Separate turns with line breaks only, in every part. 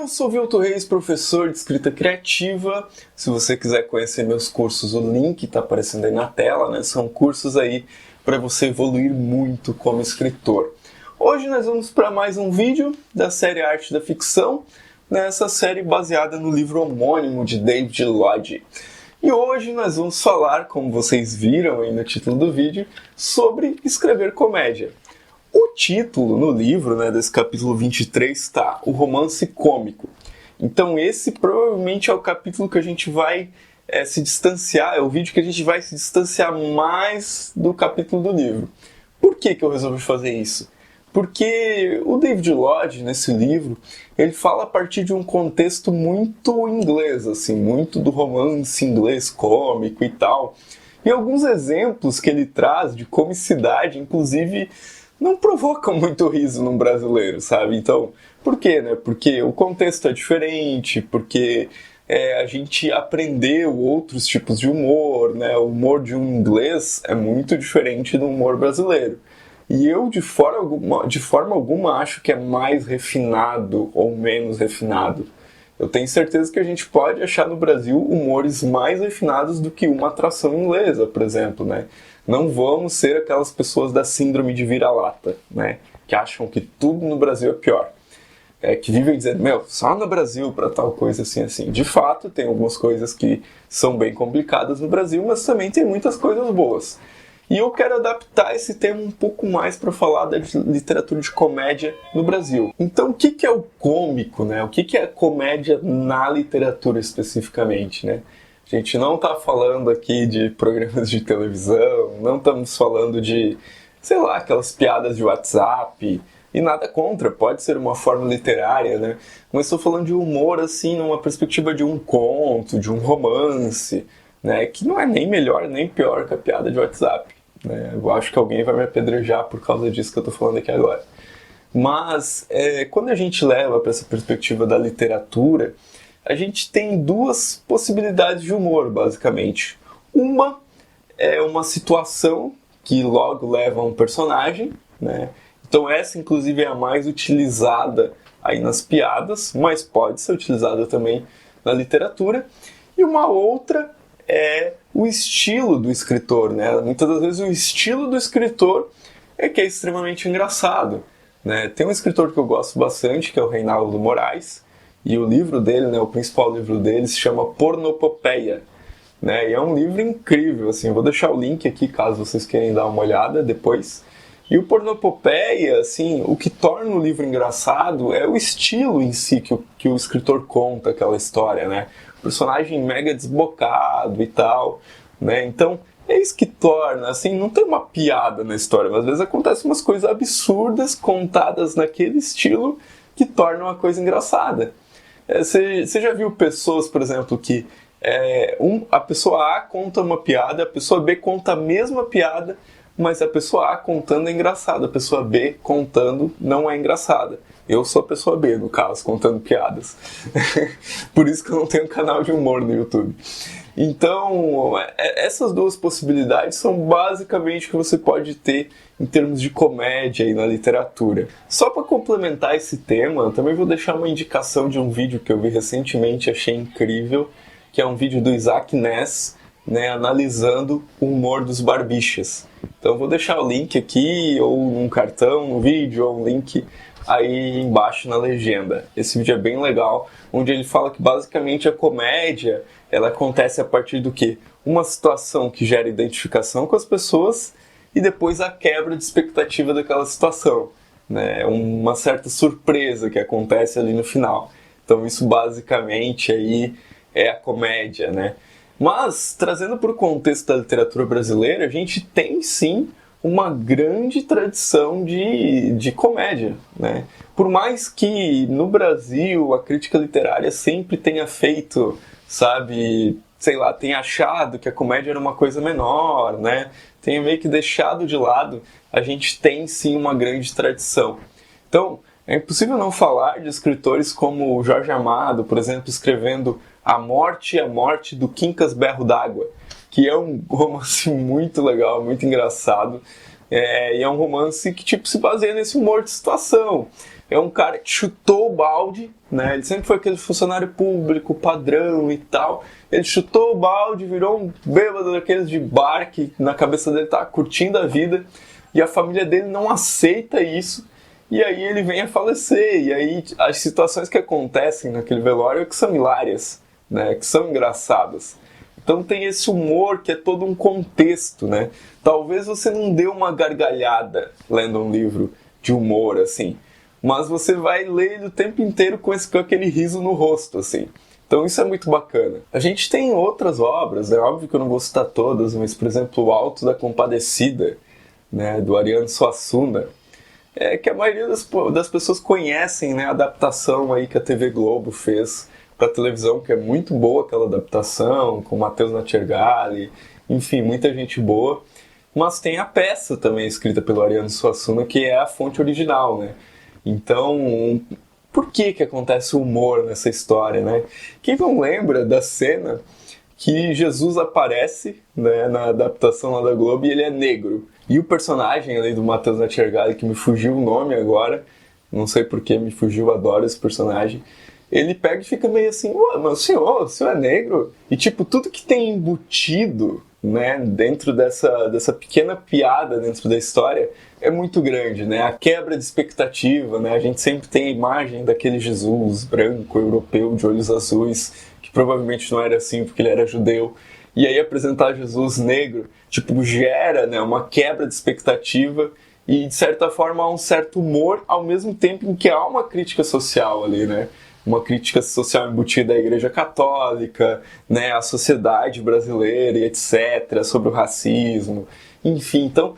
Eu sou Vilto Reis, professor de escrita criativa. Se você quiser conhecer meus cursos, o link está aparecendo aí na tela, né? São cursos aí para você evoluir muito como escritor. Hoje nós vamos para mais um vídeo da série Arte da Ficção, nessa série baseada no livro homônimo de David Lodge. E hoje nós vamos falar, como vocês viram aí no título do vídeo, sobre escrever comédia. O título no livro, né, desse capítulo 23 está O Romance Cômico. Então esse provavelmente é o capítulo que a gente vai se distanciar, é o vídeo que a gente vai se distanciar mais do capítulo do livro. Por que eu resolvi fazer isso? Porque o David Lodge, nesse livro, ele fala a partir de um contexto muito inglês, assim, muito do romance inglês cômico e tal. E alguns exemplos que ele traz de comicidade, inclusive, não provocam muito riso num brasileiro, sabe? Então, por quê, né? Porque o contexto é diferente, porque a gente aprendeu outros tipos de humor, né? O humor de um inglês é muito diferente do humor brasileiro. E eu, de forma alguma, acho que é mais refinado ou menos refinado. Eu tenho certeza que a gente pode achar no Brasil humores mais refinados do que uma atração inglesa, por exemplo, né? Não vamos ser aquelas pessoas da síndrome de vira-lata, né? Que acham que tudo no Brasil é pior. Que vivem dizendo, só no Brasil para tal coisa assim, assim. De fato, tem algumas coisas que são bem complicadas no Brasil, mas também tem muitas coisas boas. E eu quero adaptar esse tema um pouco mais para falar da literatura de comédia no Brasil. Então, o que é o cômico, né? O que é a comédia na literatura especificamente, né? A gente não está falando aqui de programas de televisão, não estamos falando de, sei lá, aquelas piadas de WhatsApp, e nada contra, pode ser uma forma literária, né? Mas estou falando de humor, assim, numa perspectiva de um conto, de um romance, né? Que não é nem melhor nem pior que a piada de WhatsApp, né? Eu acho que alguém vai me apedrejar por causa disso que eu estou falando aqui agora. Mas, quando a gente leva para essa perspectiva da literatura, a gente tem duas possibilidades de humor, basicamente. Uma é uma situação que logo leva a um personagem, né? Então essa, inclusive, é a mais utilizada aí nas piadas, mas pode ser utilizada também na literatura. E uma outra é o estilo do escritor, né? Muitas das vezes o estilo do escritor é que é extremamente engraçado, né? Tem um escritor que eu gosto bastante, que é o Reinaldo Moraes, e o livro dele, né, o principal livro dele, se chama Pornopopeia, né? E é um livro incrível, assim, eu vou deixar o link aqui caso vocês queiram dar uma olhada depois. E o Pornopopeia, assim, o que torna o livro engraçado é o estilo em si que o escritor conta aquela história, né? O personagem mega desbocado e tal, né? Então, é isso que torna, assim, não tem uma piada na história, mas às vezes acontecem umas coisas absurdas contadas naquele estilo que tornam a coisa engraçada. Você já viu pessoas, por exemplo, que a pessoa A conta uma piada, a pessoa B conta a mesma piada, mas a pessoa A contando é engraçada, a pessoa B contando não é engraçada. Eu sou a pessoa B, no caso, contando piadas. Por isso que eu não tenho canal de humor no YouTube. Então, essas duas possibilidades são basicamente o que você pode ter em termos de comédia e na literatura. Só para complementar esse tema, eu também vou deixar uma indicação de um vídeo que eu vi recentemente, achei incrível, que é um vídeo do Isaac Ness, né, analisando o humor dos Barbichas. Então eu vou deixar o link aqui, ou um cartão no vídeo, ou um link aí embaixo na legenda. Esse vídeo é bem legal, onde ele fala que basicamente a comédia ela acontece a partir do quê? Uma situação que gera identificação com as pessoas e depois a quebra de expectativa daquela situação, né? Uma certa surpresa que acontece ali no final. Então isso basicamente aí é a comédia, né? Mas, trazendo para o contexto da literatura brasileira, a gente tem sim uma grande tradição de comédia, né? Por mais que no Brasil a crítica literária sempre tenha feito, sabe, sei lá, tenha achado que a comédia era uma coisa menor, né? Tenha meio que deixado de lado, a gente tem sim uma grande tradição. Então, é impossível não falar de escritores como o Jorge Amado, por exemplo, escrevendo A Morte e a Morte do Quincas Berro d'Água, que é um romance muito legal, muito engraçado, e é um romance que se baseia nesse humor de situação. é um cara que chutou o balde, né? Ele sempre foi aquele funcionário público, padrão e tal. Ele chutou o balde, virou um bêbado daqueles de bar que na cabeça dele tá curtindo a vida. E a família dele não aceita isso. E aí ele vem a falecer. E aí as situações que acontecem naquele velório é que são hilárias, né? Que são engraçadas. Então tem esse humor que é todo um contexto, né? Talvez você não dê uma gargalhada lendo um livro de humor, assim. Mas você vai ler ele o tempo inteiro com aquele riso no rosto, assim. Então isso é muito bacana. A gente tem outras obras, é óbvio que eu não vou citar todas, mas, por exemplo, O Alto da Compadecida, né, do Ariano Suassuna, que a maioria das pessoas conhecem, né, a adaptação aí que a TV Globo fez para televisão, que é muito boa aquela adaptação, com Matheus Natchergali, enfim, muita gente boa. Mas tem a peça também escrita pelo Ariano Suassuna, que é a fonte original, né? Então, por que acontece o humor nessa história, né? Quem não lembra da cena que Jesus aparece, né, na adaptação lá da Globo e ele é negro. E o personagem ali do Matheus Natchergali, que me fugiu o nome agora, não sei por que me fugiu, adoro esse personagem, ele pega e fica meio assim, mas o senhor é negro? E tipo, tudo que tem embutido, né, dentro dessa pequena piada dentro da história é muito grande, né? A quebra de expectativa, né? A gente sempre tem a imagem daquele Jesus branco, europeu, de olhos azuis, que provavelmente não era assim porque ele era judeu. E aí apresentar Jesus negro, tipo, gera, né, uma quebra de expectativa e, de certa forma, há um certo humor, ao mesmo tempo em que há uma crítica social ali, né? Uma crítica social embutida à Igreja Católica, né, à sociedade brasileira e etc., sobre o racismo, enfim. Então,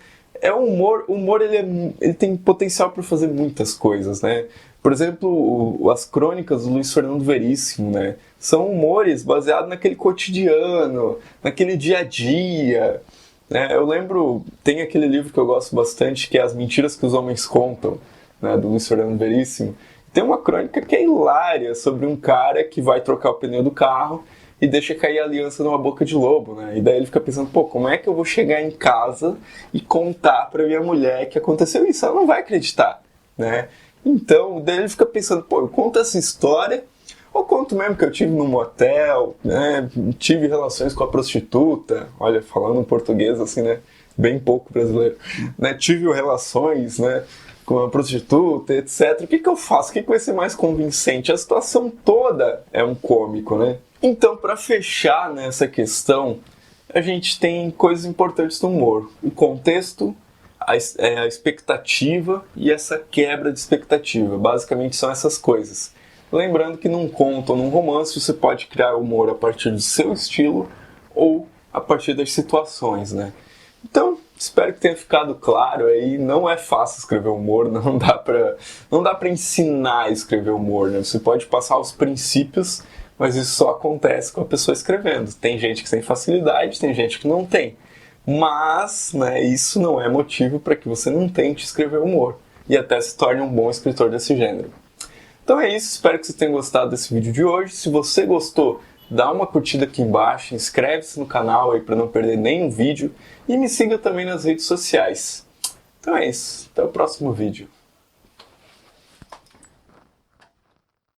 o humor ele tem potencial para fazer muitas coisas, né? Por exemplo, as crônicas do Luiz Fernando Veríssimo, né? São humores baseados naquele cotidiano, naquele dia a dia, né? Eu lembro, tem aquele livro que eu gosto bastante, que é As Mentiras que os Homens Contam, né, do Luiz Fernando Veríssimo. Tem uma crônica que é hilária sobre um cara que vai trocar o pneu do carro e deixa cair a aliança numa boca de lobo, né? E daí ele fica pensando, pô, como é que eu vou chegar em casa e contar pra minha mulher que aconteceu isso? Ela não vai acreditar, né? Então, daí ele fica pensando, pô, eu conto essa história, ou conto mesmo que eu tive num motel, né? Tive relações com a prostituta, olha, falando em português assim, né? Bem pouco brasileiro, né? Tive relações, né, com a prostituta, etc. O que eu faço? O que vai ser mais convincente? A situação toda é um cômico, né? Então, para fechar nessa questão, a gente tem coisas importantes no humor. O contexto, a expectativa e essa quebra de expectativa. Basicamente são essas coisas. Lembrando que num conto ou num romance você pode criar humor a partir do seu estilo ou a partir das situações, né? Então, espero que tenha ficado claro aí. Não é fácil escrever humor, não dá pra ensinar a escrever humor, né? Você pode passar os princípios, mas isso só acontece com a pessoa escrevendo. Tem gente que tem facilidade, tem gente que não tem. Mas, né, isso não é motivo para que você não tente escrever humor e até se torne um bom escritor desse gênero. Então é isso, espero que você tenha gostado desse vídeo de hoje. Se você gostou, dá uma curtida aqui embaixo, inscreve-se no canal aí para não perder nenhum vídeo e me siga também nas redes sociais. Então é isso, até o próximo vídeo.